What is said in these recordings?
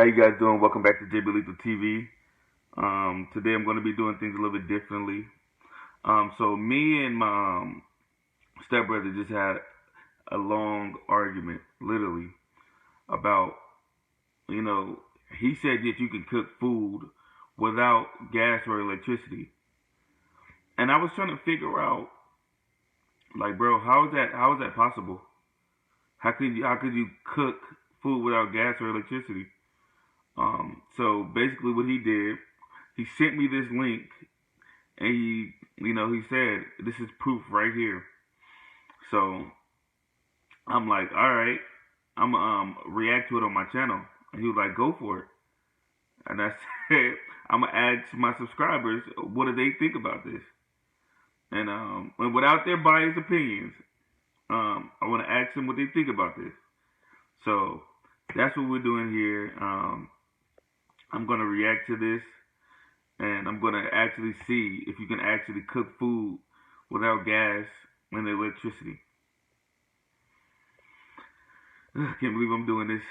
How you guys doing? Welcome back to JB Lethal TV. Today I'm going to be doing things a little bit differently. So me and my stepbrother just had a long argument, literally, about, you know, he said that you can cook food without gas or electricity. And I was trying to figure out, like, bro, how is that possible? How could you cook food without gas or electricity? So basically what he did, he sent me this link and he said, this is proof right here. So I'm like, all right, I'm react to it on my channel. And he was like, go for it. And I said, I'm gonna ask my subscribers, what do they think about this? And without their biased opinions, I want to ask them what they think about this. So that's what we're doing here. I'm gonna react to this, and I'm gonna actually see if you can actually cook food without gas and electricity. I can't believe I'm doing this.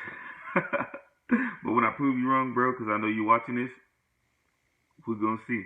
But when I prove you wrong, bro, because I know you're watching this, we're gonna see.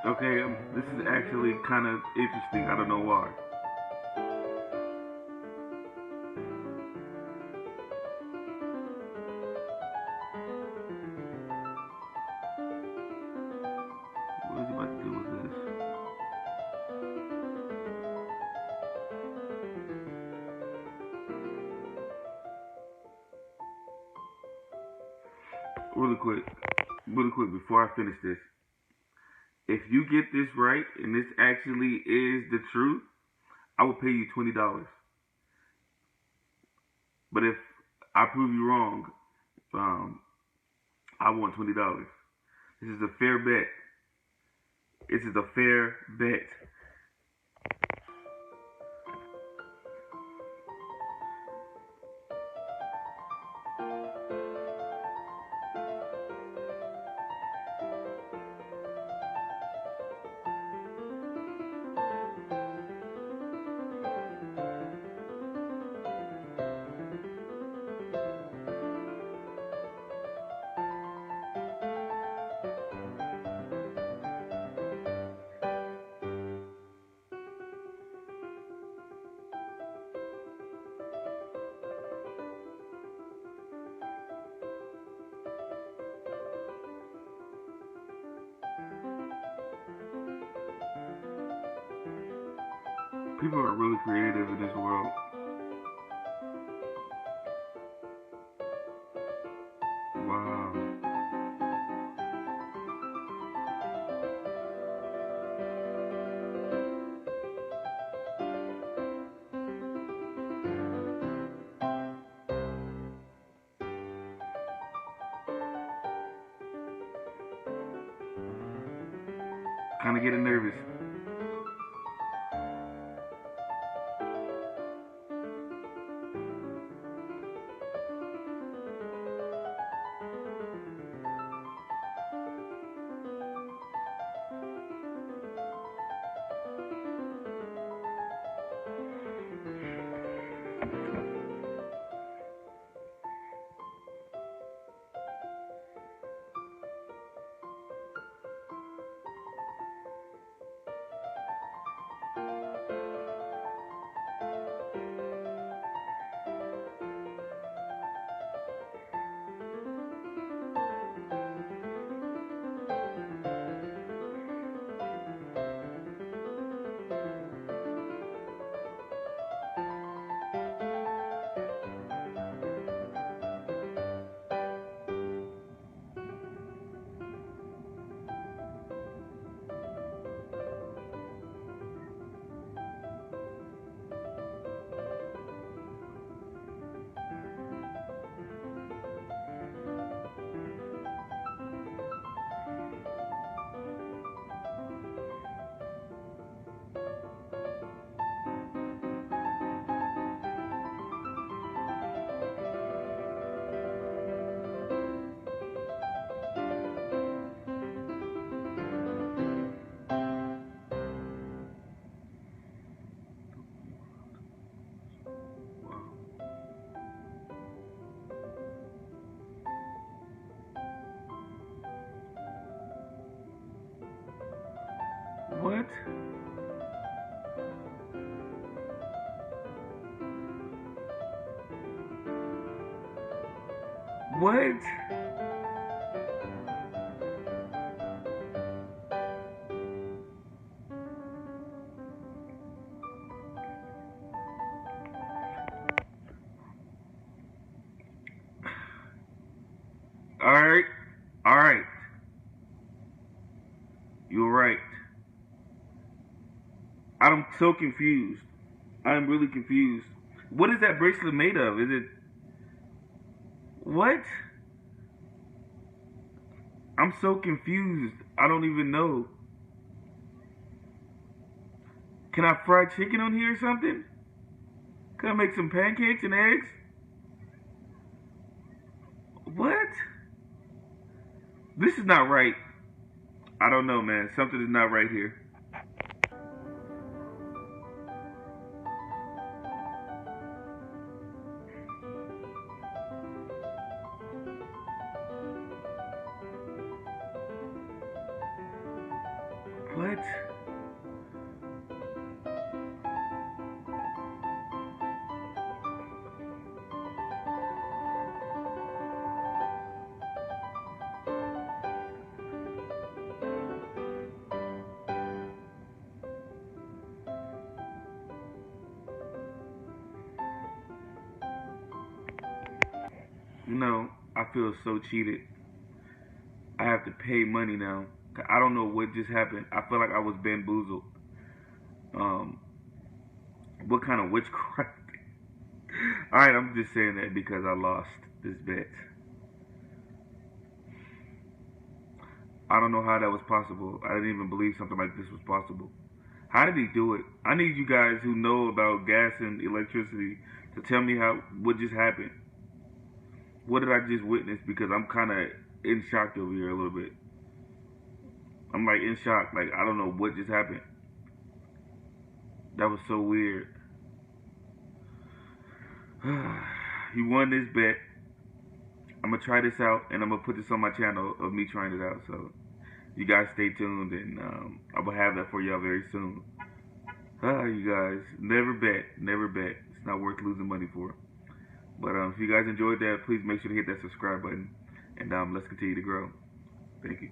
Okay, this is actually kind of interesting. I don't know why. What is he about to do with this? Really quick, really quick, before I finish this. If you get this right and this actually is the truth, I will pay you $20. But if I prove you wrong, um, I want $20. This is a fair bet. This is a fair bet. People are really creative in this world. Wow. Kind of getting nervous. What? What? All right. All right. You're right. I'm so confused. I'm really confused. What is that bracelet made of? Is it what? I'm so confused. I don't even know. Can I fry chicken on here or something? Can I make some pancakes and eggs? What? This is not right. I don't know, man. Something is not right here. What? You know, I feel so cheated. I have to pay money now. I don't know what just happened. I feel like I was bamboozled. Um, what kind of witchcraft? All right, I'm just saying that because I lost this bet. I don't know how that was possible. I didn't even believe something like this was possible. How did he do it? I need you guys who know about gas and electricity to tell me how what just happened. What did I just witness? Because I'm kind of in shock over here a little bit. I'm like in shock. Like I don't know what just happened. That was so weird. He won this bet. I'm gonna try this out, and I'm gonna put this on my channel of me trying it out. So you guys stay tuned, and I will have that for y'all very soon. You guys, never bet, never bet. It's not worth losing money for. But if you guys enjoyed that, please make sure to hit that subscribe button, and let's continue to grow. Thank you.